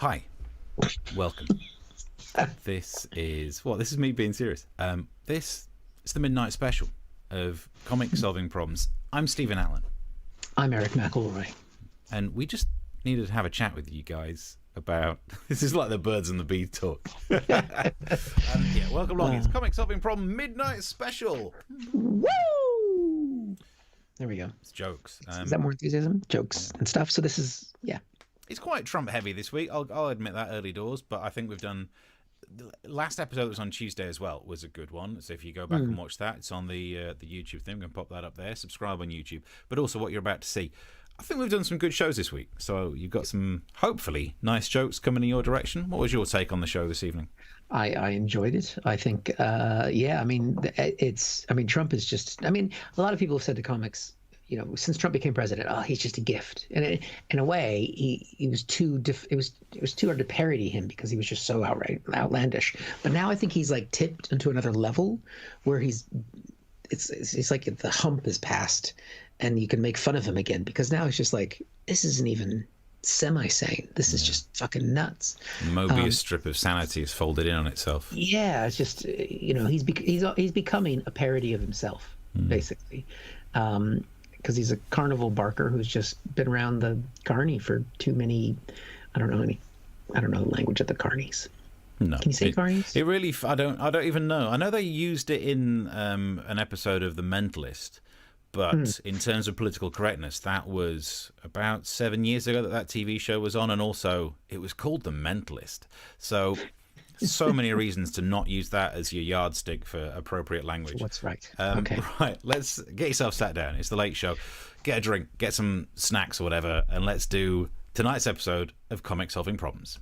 Hi, welcome. This is me being serious. This is the midnight special of Comic Solving Problems. I'm Stephen Allen. I'm Eric McElroy. And we just needed to have a chat with you guys about... This is like the birds and the bees talk. Welcome along. It's Comic Solving Problem Midnight Special. Woo! There we go. It's jokes. Is that more enthusiasm? Jokes and stuff. So this is, It's quite Trump heavy this week. I'll admit that early doors, but I think we've done... The last episode was on Tuesday as well, was a good one. So if you go back and watch that, it's on the YouTube thing. I'm going to pop that up there. Subscribe on YouTube. But also what you're about to see. I think we've done some good shows this week. So you've got some, hopefully, nice jokes coming in your direction. What was your take on the show this evening? I enjoyed it. I think, Trump is just, a lot of people have said to comics, since Trump became president, he's just a gift. And in a way, it was too hard to parody him because he was just so outright outlandish. But now I think he's like tipped into another level where it's like the hump is passed and you can make fun of him again, because now it's just like, this isn't even semi-sane. This is just fucking nuts. The Mobius strip of sanity is folded in on itself. Yeah, it's just, he's becoming a parody of himself, basically. Because he's a carnival barker who's just been around the carny for too many. I don't know the language of the carnies. No, can you say carnies? It really. I don't even know. I know they used it in an episode of The Mentalist, but in terms of political correctness, that was about 7 years ago that TV show was on, and also it was called The Mentalist. So many reasons to not use that as your yardstick for appropriate language. What's right? Okay. Right, let's get yourself sat down. It's the late show. Get a drink, get some snacks or whatever, and let's do tonight's episode of Comic Solving Problems.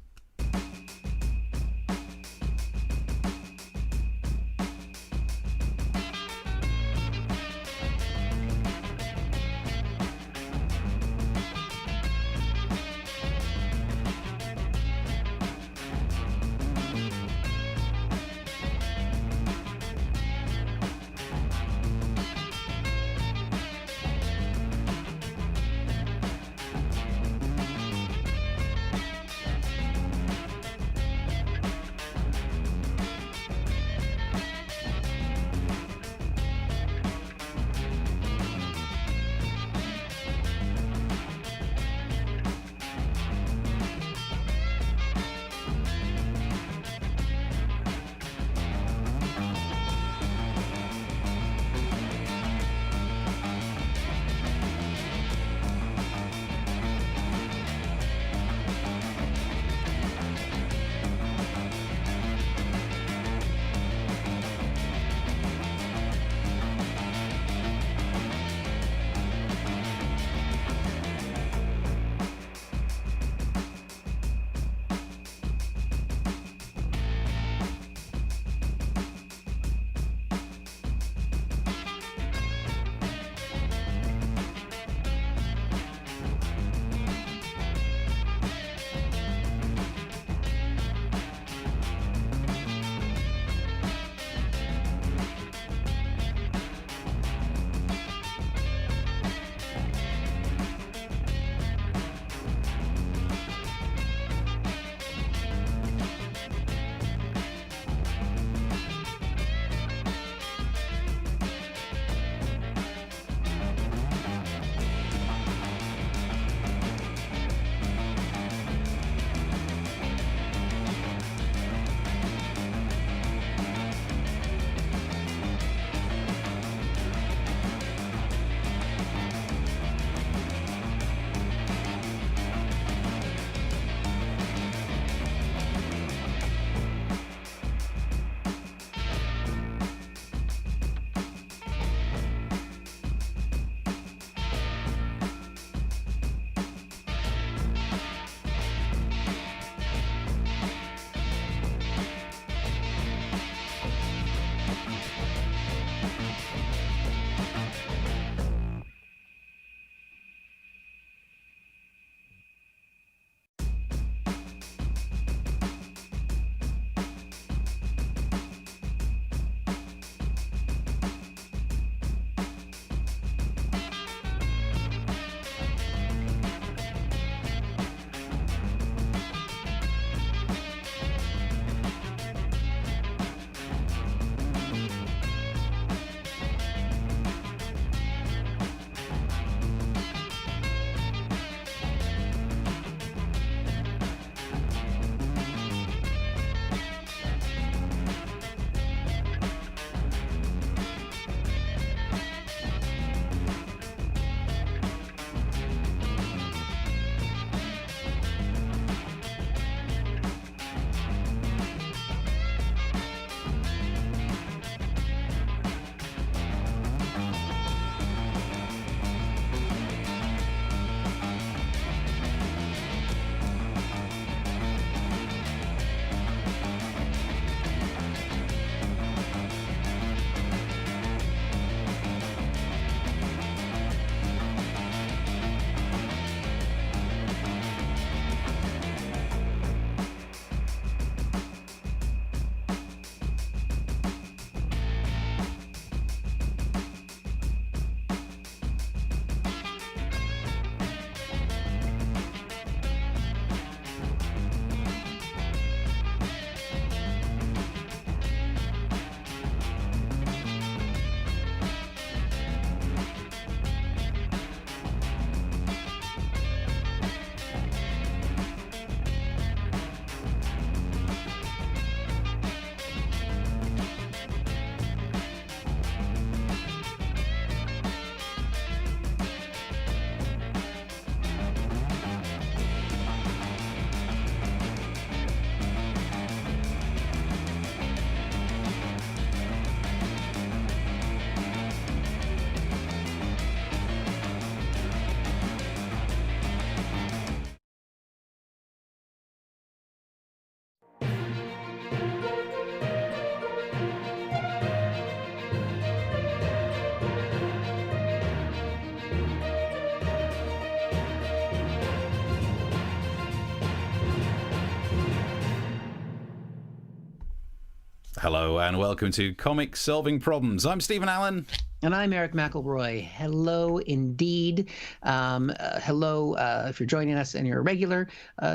Hello and welcome to Comics Solving Problems. I'm Stephen Allen. And I'm Eric McElroy. Hello, indeed. Hello, if you're joining us and you're a regular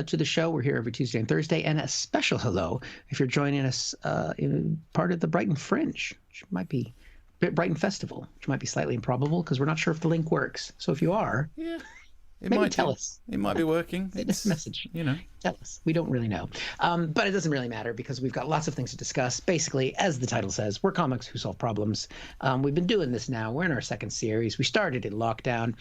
to the show. We're here every Tuesday and Thursday. And a special hello if you're joining us in part of the Brighton Fringe, which might be Brighton Festival, which might be slightly improbable because we're not sure if the link works. So if you are... Yeah. Maybe tell us. It might be working. It's a message. You know. Tell us. We don't really know. But it doesn't really matter because we've got lots of things to discuss. Basically, as the title says, we're comics who solve problems. We've been doing this now. We're in our second series. We started in lockdown.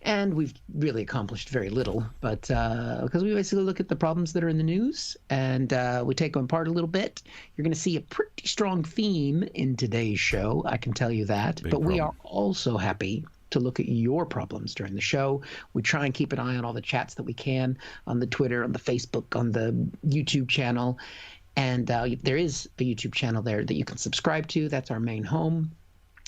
And we've really accomplished very little, but because we basically look at the problems that are in the news and we take them apart a little bit. You're going to see a pretty strong theme in today's show. I can tell you that. But we are also happy to look at your problems during the show. We try and keep an eye on all the chats that we can on the Twitter, on the Facebook, on the YouTube channel. And there is a YouTube channel there that you can subscribe to. That's our main home.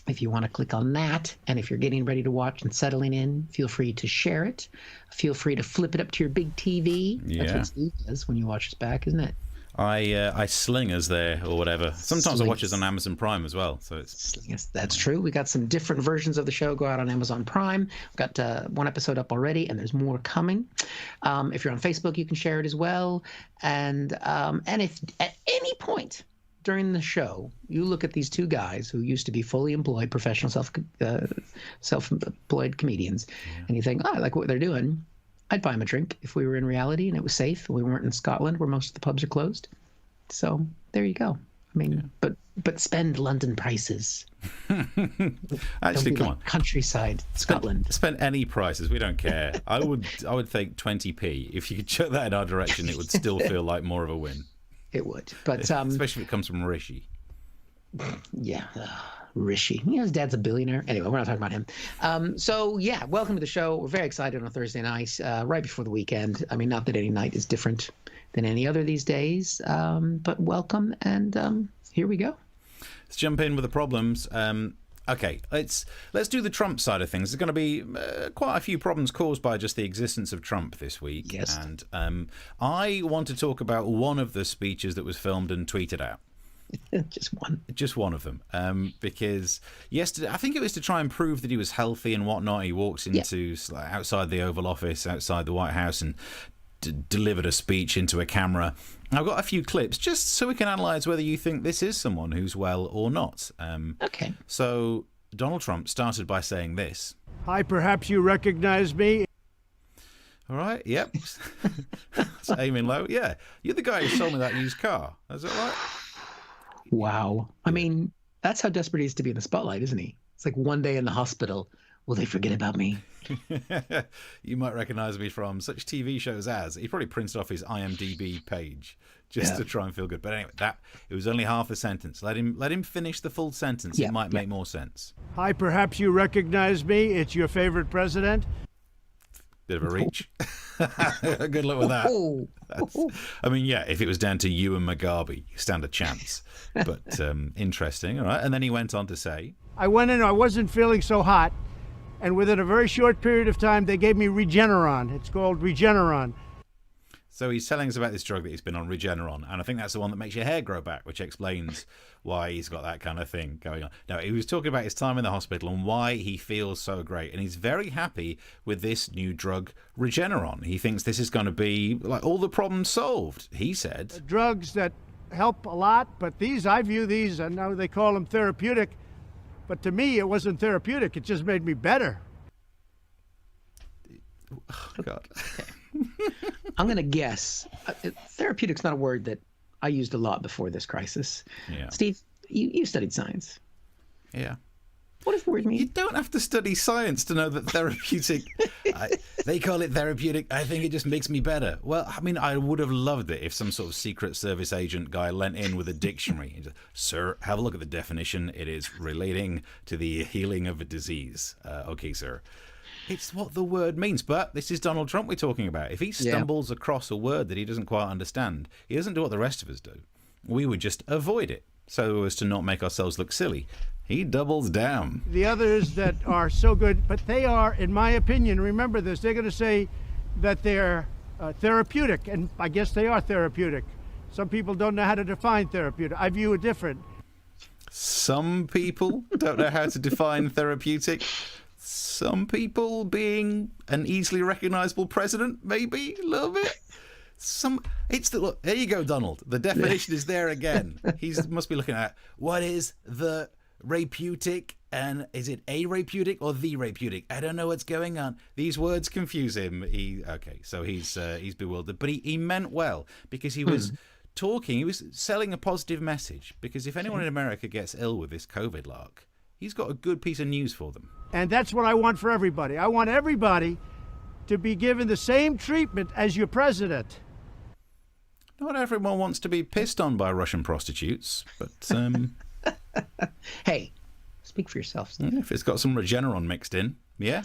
If you want to click on that, and if you're getting ready to watch and settling in, feel free to share it. Feel free to flip it up to your big TV. Yeah. That's what Steve does when you watch us back, isn't it? I sling us there or whatever. Sometimes I watch us on Amazon Prime as well. So it's that's true. We got some different versions of the show go out on Amazon Prime. We've got one episode up already, and there's more coming. If you're on Facebook, you can share it as well. And if at any point during the show you look at these two guys who used to be fully employed professional self-employed comedians, and you think, oh, I like what they're doing, I'd buy them a drink if we were in reality and it was safe and we weren't in Scotland where most of the pubs are closed. So there you go. I mean, but spend London prices. Actually, come on, countryside Scotland. Spend any prices. We don't care. I would think 20p. If you could chuck that in our direction, it would still feel like more of a win. It would, but especially if it comes from Rishi. Yeah. Rishi. His dad's a billionaire. Anyway, we're not talking about him. So, yeah, welcome to the show. We're very excited on a Thursday night, right before the weekend. I mean, not that any night is different than any other these days, but welcome, and here we go. Let's jump in with the problems. Okay, let's do the Trump side of things. There's going to be quite a few problems caused by just the existence of Trump this week. Yes. And I want to talk about one of the speeches that was filmed and tweeted out. Just one of them, because yesterday, I think it was to try and prove that he was healthy and whatnot. He walks into outside the Oval Office, outside the White House, and delivered a speech into a camera. I've got a few clips just so we can analyse whether you think this is someone who's well or not. Okay. So Donald Trump started by saying this. Hi, perhaps you recognize me. All right, yep. It's aiming low. Yeah, you're the guy who sold me that used car. Is that right? Wow. I mean, that's how desperate he is to be in the spotlight, isn't he? It's like one day in the hospital. Will they forget about me? You might recognize me from such TV shows as... He probably printed off his IMDb page just to try and feel good. But anyway, it was only half a sentence. Let him finish the full sentence. It might make more sense. Hi, perhaps you recognize me. It's your favorite president. Bit of a reach. Good luck with that. I mean, yeah, if it was down to you and Mugabe, you stand a chance. But interesting, all right. And then he went on to say... I went in, I wasn't feeling so hot, and within a very short period of time, they gave me Regeneron. It's called Regeneron. So he's telling us about this drug that he's been on, Regeneron, and I think that's the one that makes your hair grow back, which explains why he's got that kind of thing going on. Now, he was talking about his time in the hospital and why he feels so great, and he's very happy with this new drug, Regeneron. He thinks this is going to be like all the problems solved, he said. Drugs that help a lot, but I view these, I know they call them therapeutic, but to me, it wasn't therapeutic. It just made me better. Oh, God. I'm going to guess. Therapeutic's not a word that I used a lot before this crisis. Yeah. Steve, you studied science. Yeah. What does the word mean? You don't have to study science to know that therapeutic... they call it therapeutic. I think it just makes me better. Well, I mean, I would have loved it if some sort of Secret Service agent guy leant in with a dictionary. And just, sir, have a look at the definition. It is relating to the healing of a disease. Okay, sir. It's what the word means. But this is Donald Trump we're talking about. If he stumbles across a word that he doesn't quite understand, he doesn't do what the rest of us do. We would just avoid it so as to not make ourselves look silly. He doubles down. The others that are so good, but they are, in my opinion, remember this, they're going to say that they're therapeutic, and I guess they are therapeutic. Some people don't know how to define therapeutic. I view it different. Some people don't know how to define therapeutic. Some people being an easily recognizable president, maybe a little bit. Look, there you go, Donald. The definition is there again. He must be looking at what is the rapeutic, and is it a rapeutic or the rapeutic? I don't know what's going on. These words confuse him. So he's bewildered, but he meant well, because he was talking. He was selling a positive message, because if anyone in America gets ill with this COVID lark, he's got a good piece of news for them. And that's what I want for everybody. I want everybody to be given the same treatment as your president. Not everyone wants to be pissed on by Russian prostitutes, but Hey, speak for yourself, Steve. if it's got some Regeneron mixed in, yeah,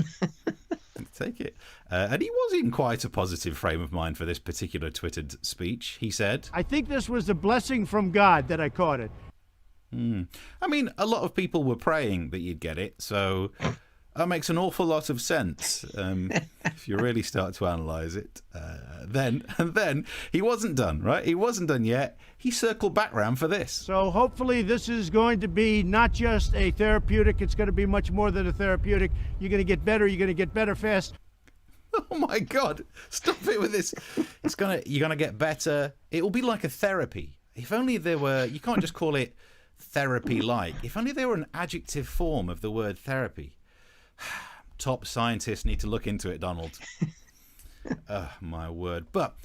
take it. And he was in quite a positive frame of mind for this particular Twittered speech. He said, I think this was a blessing from God that I caught it. I mean, a lot of people were praying that you'd get it, so that makes an awful lot of sense if you really start to analyse it. Then he wasn't done, right? He wasn't done yet. He circled back round for this. So hopefully this is going to be not just a therapeutic, it's going to be much more than a therapeutic. You're going to get better, you're going to get better fast. Oh my God, stop it with this. You're gonna get better. It will be like a therapy. If only there were, you can't just call it therapy-like. If only there were an adjective form of the word therapy. Top scientists need to look into it, Donald. My word. But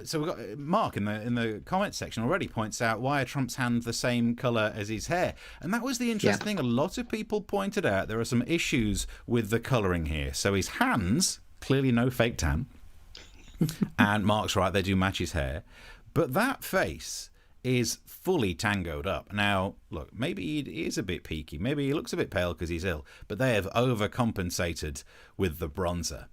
so we've got Mark in the comments section already points out, why are Trump's hands the same colour as his hair? And that was the interesting thing. A lot of people pointed out there are some issues with the colouring here. So his hands, clearly no fake tan. And Mark's right, they do match his hair. But that face is fully tangoed up. Now, look, maybe he is a bit peaky. Maybe he looks a bit pale because he's ill. But they have overcompensated with the bronzer.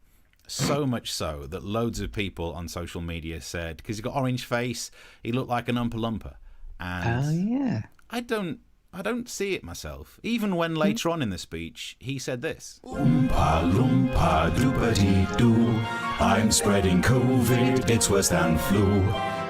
So much so that loads of people on social media said, because he's got orange face, he looked like an Oompa Loompa. And I don't see it myself. Even when later on in the speech, he said this. Oompa Loompa Doopity-doo, I'm spreading COVID, it's worse than flu.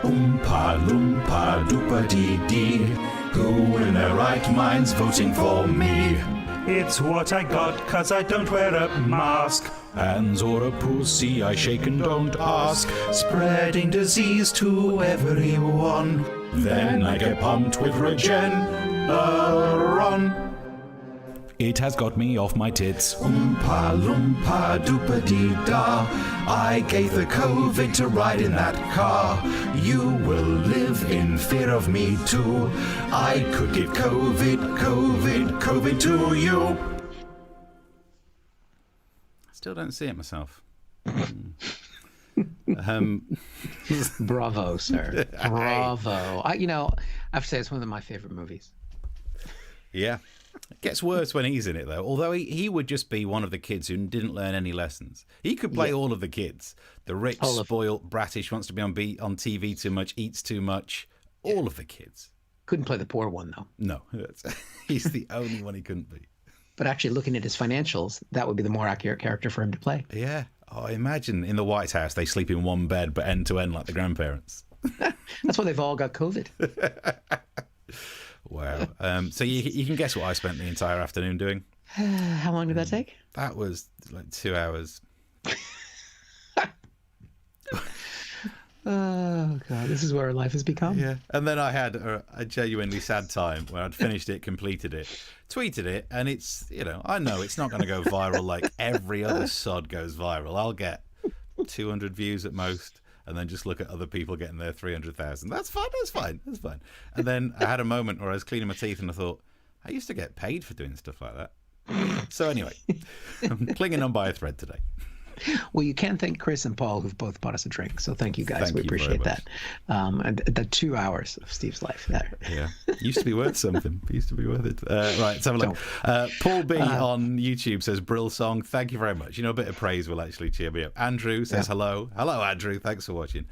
Oompa Loompa Doopity-dee, who in their right mind's voting for me? It's what I got, 'cause I don't wear a mask. Hands or a pussy, I shake and don't ask. Spreading disease to everyone. Then I get pumped with Regeneron. It has got me off my tits. Oompa Loompa Doopity-da, I gave the COVID to ride in that car. You will live in fear of me too. I could give COVID to you. Still don't see it myself. Bravo, sir. Bravo. I have to say it's one of my favorite movies. Yeah. It gets worse when he's in it, though. Although he would just be one of the kids who didn't learn any lessons. He could play all of the kids. The rich, spoiled, bratish, wants to be on TV too much, eats too much. All of the kids. Couldn't play the poor one, though. No. He's the only one he couldn't be. But actually, looking at his financials, that would be the more accurate character for him to play. Yeah. Oh, imagine in the White House, they sleep in one bed, but end to end like the grandparents. That's why they've all got COVID. Wow. So you can guess what I spent the entire afternoon doing. How long did that take? That was like 2 hours. Oh, God. This is where our life has become. Yeah. And then I had a genuinely sad time where I'd finished it, completed it, tweeted it, and it's, I know it's not going to go viral like every other sod goes viral. I'll get 200 views at most. And then just look at other people getting their 300,000. That's fine. And then I had a moment where I was cleaning my teeth and I thought, I used to get paid for doing stuff like that. So anyway, I'm clinging on by a thread today. Well, you can thank Chris and Paul, who've both bought us a drink. So thank you guys. Thank we you appreciate very that. And the 2 hours of Steve's life there. Yeah. Used to be worth something. Used to be worth it. Right, let's have a look. Paul B on YouTube says, Brill song. Thank you very much. A bit of praise will actually cheer me up. Andrew says hello. Hello, Andrew. Thanks for watching.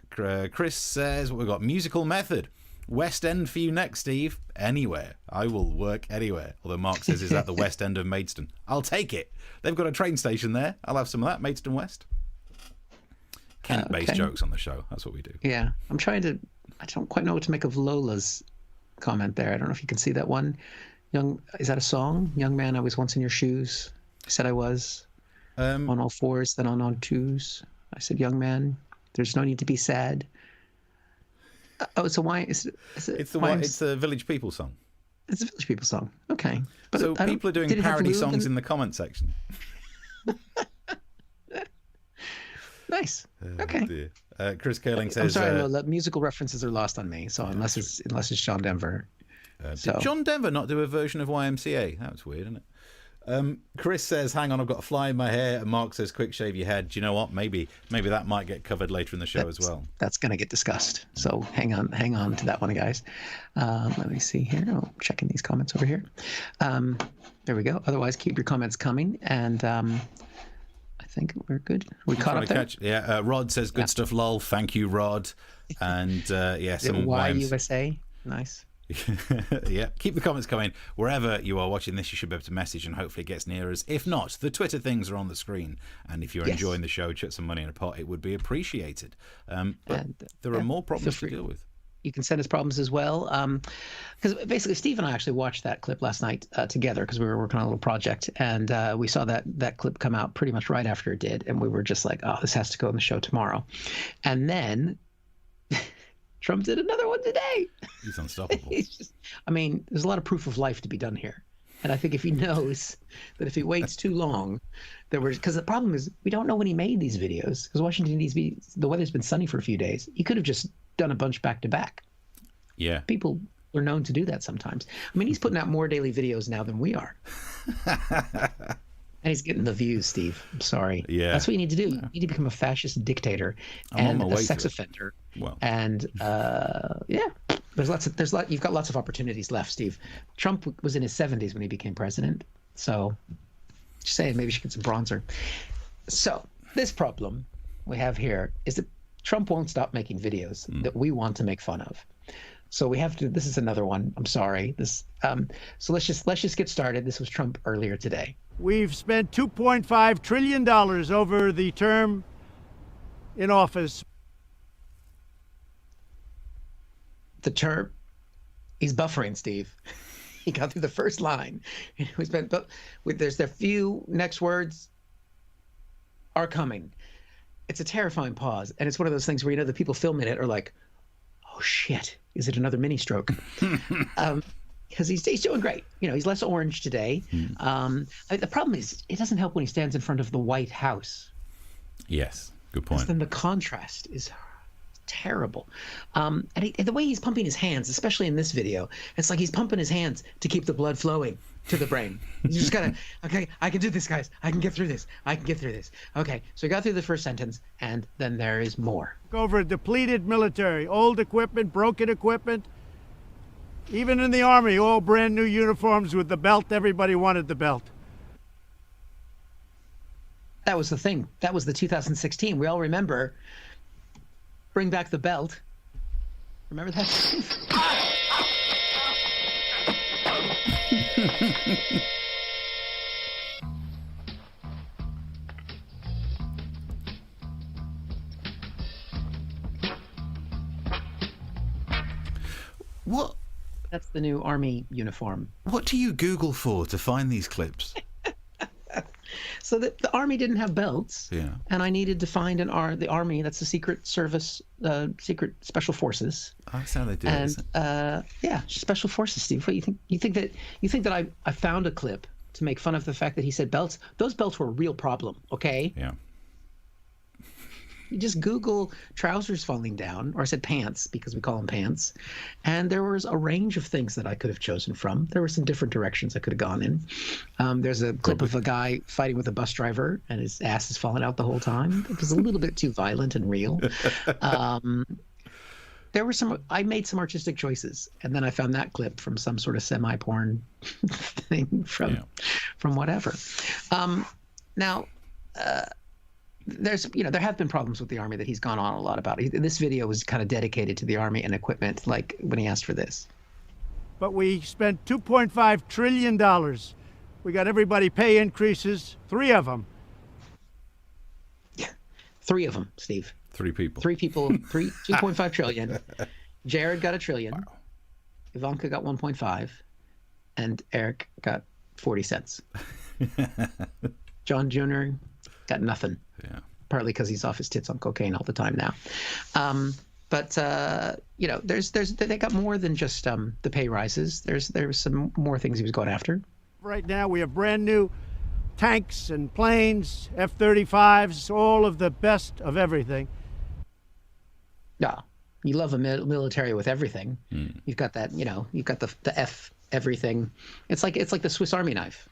Chris says, what we've got? Musical Method. West End for you next, Steve. Anywhere. I will work anywhere. Although Mark says, is that the West End of Maidstone? I'll take it. They've got a train station there. I'll have some of that. Maidstone West. Kent-based jokes on the show. That's what we do. Yeah. I'm trying to I don't quite know what to make of Lola's comment there. I don't know if you can see that one. Is that a song? Young man, I was once in your shoes. I said I was on all fours, then on all twos. I said, young man, there's no need to be sad. It's a why? It's a Village People song. It's a Village People song. Okay. But so people are doing parody songs in the comment section. Nice. Okay. Chris Curling says, I'm sorry, Lola, musical references are lost on me. So unless it's John Denver. Did John Denver not do a version of YMCA? That was weird, isn't it? Chris says, hang on, I've got a fly in my hair. And Mark says, quick shave your head. Do you know what? Maybe that might get covered later in the show as well. That's going to get discussed. So hang on to that one, guys. Let me see here. I'm checking these comments over here. There we go. Otherwise, keep your comments coming. And I think we're good. We caught up there? Rod says, good stuff, lol. Thank you, Rod. And some YUSA. Nice. Yeah, keep the comments coming. Wherever you are watching this, you should be able to message and hopefully it gets near us. If not, the Twitter things are on the screen. And if you're enjoying the show, chuck some money in a pot. It would be appreciated. But there are more problems to deal with. You can send us problems as well. Because basically, Steve and I actually watched that clip last night together because we were working on a little project. And we saw that clip come out pretty much right after it did. And we were just like, oh, this has to go on the show tomorrow. And then Trump did another one today. He's unstoppable. There's a lot of proof of life to be done here. And I think if he knows that if he waits too long, because the problem is we don't know when he made these videos. Because Washington, D.C., the weather's been sunny for a few days. He could have just done a bunch back to back. Yeah. People are known to do that sometimes. He's putting out more daily videos now than we are. And he's getting the views, Steve. I'm sorry. Yeah. That's what you need to do. You need to become a fascist dictator and a sex offender. Well. And you've got lots of opportunities left, Steve. Trump was in his 70s when he became president. So just saying, maybe you should get some bronzer. So this problem we have here is that Trump won't stop making videos that we want to make fun of. So we have to. This is another one. I'm sorry. So let's just get started. This was Trump earlier today. We've spent $2.5 trillion over the term in office. The term, he's buffering, Steve. He got through the first line. There's the few next words are coming. It's a terrifying pause. And it's one of those things where, the people filming it are like, oh shit, is it another mini stroke? Because he's doing great. He's less orange today. The problem is it doesn't help when he stands in front of the White House. Yes, good point. Then the contrast is terrible. And the way he's pumping his hands, especially in this video, it's like he's pumping his hands to keep the blood flowing to the brain. You just gotta, okay, I can do this, guys. I can get through this. Okay, so he got through the first sentence, and then there is more. Over depleted military, old equipment, broken equipment. Even in the Army, all brand new uniforms with the belt. Everybody wanted the belt. That was the thing. That was the 2016. We all remember. Bring back the belt. Remember that? What? That's the new Army uniform. What do you Google for to find these clips? So the Army didn't have belts. Yeah. And I needed to find the Army. That's the Secret Service, Secret Special Forces. Oh, that's how they do it. And Special Forces, Steve. What you think that I found a clip to make fun of the fact that he said belts? Those belts were a real problem. Okay. Yeah. You just Google trousers falling down, or I said pants because we call them pants. And there was a range of things that I could have chosen from. There were some different directions I could have gone in. There's a clip of a guy fighting with a bus driver and his ass is falling out the whole time. It was a little bit too violent and real. I made some artistic choices, and then I found that clip from some sort of semi-porn thing from whatever. There have been problems with the Army that he's gone on a lot about. This video was kind of dedicated to the Army and equipment, like when he asked for this. But we spent $2.5 trillion. We got everybody pay increases, 3 of them. Yeah, 3 of them, Steve. 3 people. 3 people, 2.5 trillion. Jared got $1 trillion. Ivanka got 1.5, and Eric got 40 cents. John Jr. got nothing. Yeah. Partly because he's off his tits on cocaine all the time now. But you know, they got more than just the pay rises. There's some more things he was going after. Right now, we have brand new tanks and planes, F-35s, all of the best of everything. Yeah, you love a military with everything. You've got that, you know, you've got the F everything. It's like the Swiss Army knife.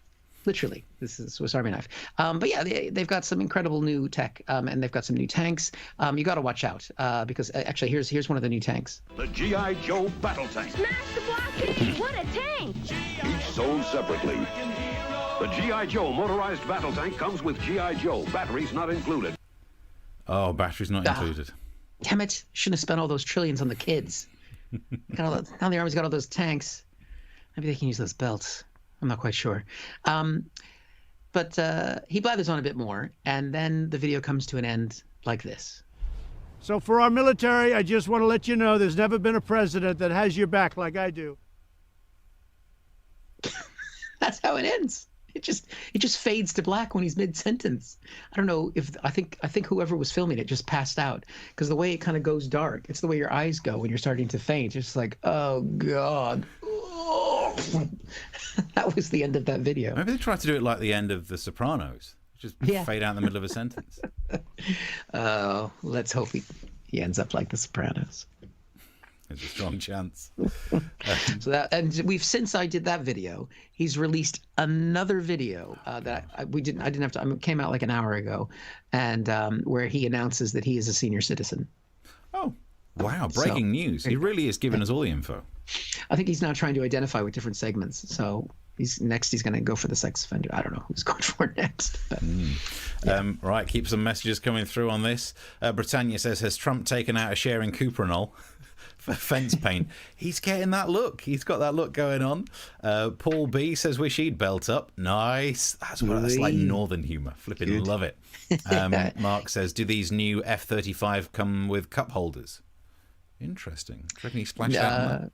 Literally, this is a Swiss Army knife. But yeah, they've got some incredible new tech, and they've got some new tanks. You got to watch out because actually, here's one of the new tanks. The G.I. Joe battle tank. Smash the blockade! What a tank! Each sold separately. The G.I. Joe motorized battle tank comes with G.I. Joe, batteries not included. Oh, batteries not included. Damn it! Shouldn't have spent all those trillions on the kids. Now the Army's got all those tanks. Maybe they can use those belts. I'm not quite sure. But he blathers on a bit more, and then the video comes to an end like this. So for our military, I just want to let you know there's never been a president that has your back like I do. That's how it ends. It just fades to black when he's mid-sentence. I don't know if I think whoever was filming it just passed out because the way it kind of goes dark, it's the way your eyes go when you're starting to faint. It's like, oh God. That was the end of that video. Maybe they tried to do it like the end of The Sopranos. Just fade out in the middle of a sentence. Let's hope he ends up like The Sopranos. There's a strong chance. So that, and since I did that video, he's released another video that I didn't have to. It came out like an hour ago, and where he announces that he is a senior citizen. Oh, wow! Breaking news. He really is giving us all the info. I think he's now trying to identify with different segments. So he's going to go for the sex offender. I don't know who's going for it next. But, right, keep some messages coming through on this. Britannia says, has Trump taken out a sharing Cuprinol for fence paint? He's getting that look. He's got that look going on. Paul B says, wish he'd belt up. Nice. That's like northern humour. Flipping Good. Love it. Mark says, do these new F-35 come with cup holders? Interesting. Do you reckon he splashed out on that?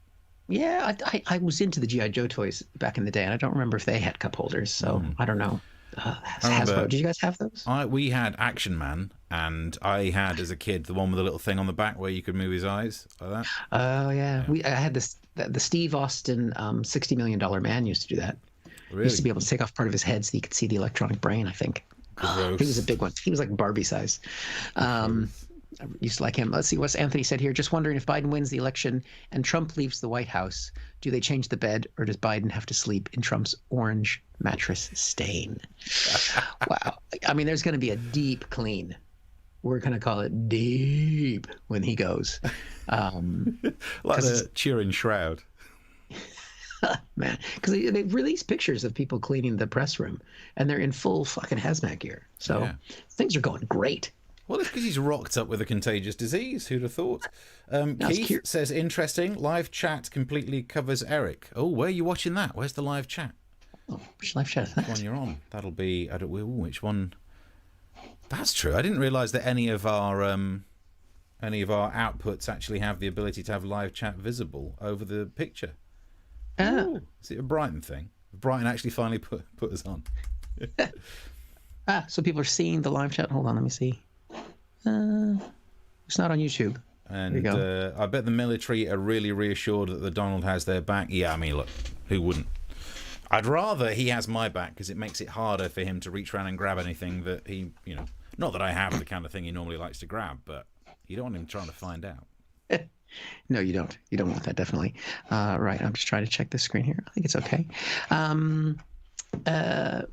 Yeah, I was into the G.I. Joe toys back in the day, and I don't remember if they had cup holders, so I don't know. Hasbro, did you guys have those? We had Action Man, and I had, as a kid, the one with a little thing on the back where you could move his eyes like that. Oh, yeah. I had the Steve Austin $60 Million Man used to do that. Really? He used to be able to take off part of his head so you could see the electronic brain, I think. He was a big one. He was like Barbie size. I used to like him. Let's see what Anthony said here. Just wondering if Biden wins the election and Trump leaves the White House, do they change the bed or does Biden have to sleep in Trump's orange mattress stain? Wow. I mean, there's going to be a deep clean. We're going to call it deep when he goes. Like the cheering shroud. Man, because they release pictures of people cleaning the press room and they're in full fucking hazmat gear. So things are going great. Well, it's because he's rocked up with a contagious disease. Who'd have thought? Keith says, interesting. Live chat completely covers Eric. Oh, where are you watching that? Where's the live chat? Oh, which live chat is that? Which one you're on? That'll be, which one? That's true. I didn't realise that any of our outputs actually have the ability to have live chat visible over the picture. Oh. Is it a Brighton thing? Brighton actually finally put us on. So people are seeing the live chat. Hold on, let me see. It's not on YouTube. And I bet the military are really reassured that the Donald has their back. Yeah, I mean, look, who wouldn't? I'd rather he has my back because it makes it harder for him to reach around and grab anything that he, not that I have the kind of thing he normally likes to grab, but you don't want him trying to find out. No, you don't. You don't want that, definitely. Right, I'm just trying to check this screen here. I think it's okay.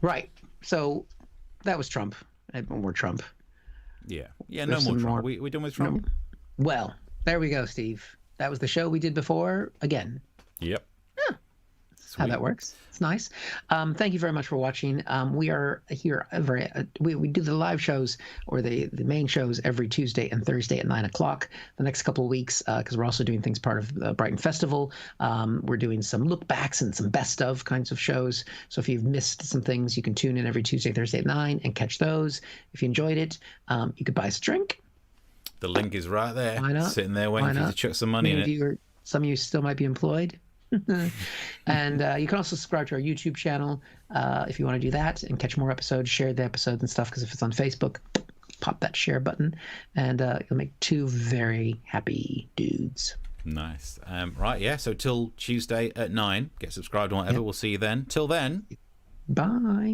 Right, so that was Trump. More Trump. Yeah, no more Trump. We done with Trump? No. Well, there we go, Steve. That was the show we did before. Again. Yep. How that works. It's nice. Thank you very much for watching. We are here we do the live shows or the main shows every Tuesday and Thursday at 9 o'clock the next couple of weeks because we're also doing things part of the Brighton Festival. We're doing some look backs and some best of kinds of shows. So if you've missed some things, you can tune in every Tuesday, Thursday at 9 and catch those. If you enjoyed it, you could buy us a drink. The link is right there. Why not? Sitting there waiting Why for you not? to chuck some money in it. Some of you still might be employed. And you can also subscribe to our YouTube channel if you want to do that and catch more episodes, share the episodes and stuff, because if it's on Facebook, pop that share button, and you'll make 2 very happy dudes. Nice. Right, yeah, so till Tuesday at 9, get subscribed or whatever. We'll see you then. Till then. Bye.